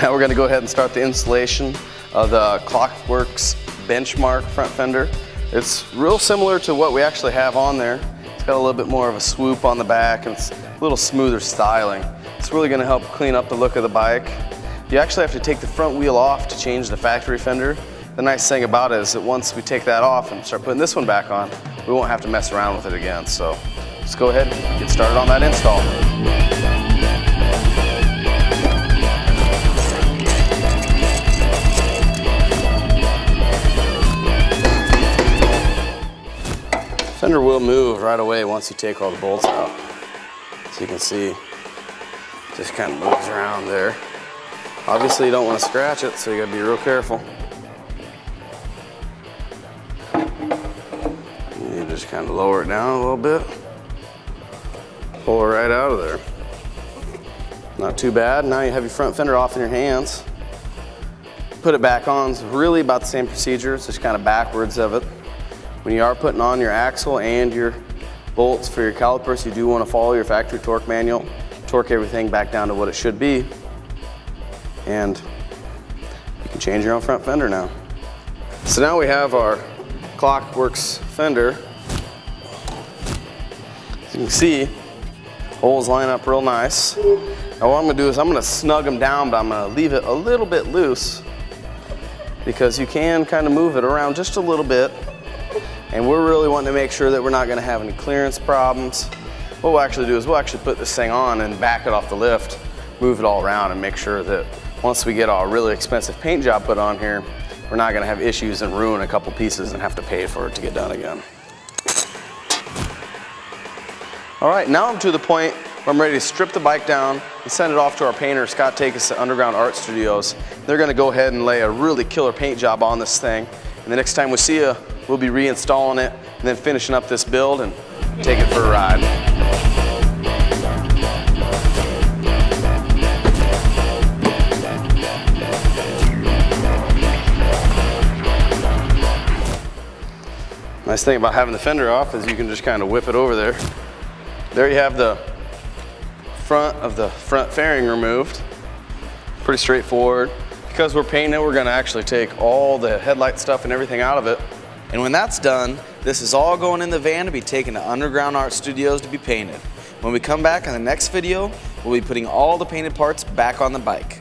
Now we're going to go ahead and start the installation of the Clockworks Benchmark front fender. It's real similar to what we actually have on there. It's got a little bit more of a swoop on the back and it's a little smoother styling. It's really going to help clean up the look of the bike. You actually have to take the front wheel off to change the factory fender. The nice thing about it is that once we take that off and start putting this one back on, we won't have to mess around with it again. So let's go ahead and get started on that install. Fender will move right away once you take all the bolts out. So you can see, just kind of moves around there. Obviously you don't want to scratch it, so you gotta be real careful. You just kind of lower it down a little bit. Pull it right out of there. Not too bad. Now you have your front fender off in your hands. Put it back on. It's really about the same procedure. It's just kind of backwards of it. When you are putting on your axle and your bolts for your calipers, you do want to follow your factory torque manual, torque everything back down to what it should be, and you can change your own front fender now. So now we have our Clockworks fender. As you can see, holes line up real nice. Now what I'm going to do is I'm going to snug them down, but I'm going to leave it a little bit loose because you can kind of move it around just a little bit. And we're really wanting to make sure that we're not going to have any clearance problems. What we'll actually do is we'll actually put this thing on and back it off the lift, move it all around, and make sure that once we get a really expensive paint job put on here, we're not going to have issues and ruin a couple pieces and have to pay for it to get done again. All right, now I'm to the point where I'm ready to strip the bike down and send it off to our painter, Scott Takis at Underground Art Studios. They're going to go ahead and lay a really killer paint job on this thing. And the next time we see you, we'll be reinstalling it and then finishing up this build and take it for a ride. Nice thing about having the fender off is you can just kind of whip it over there. There you have the front of the front fairing removed. Pretty straightforward. Because we're painting it, we're going to actually take all the headlight stuff and everything out of it. And when that's done, this is all going in the van to be taken to Underground Art Studios to be painted. When we come back in the next video, we'll be putting all the painted parts back on the bike.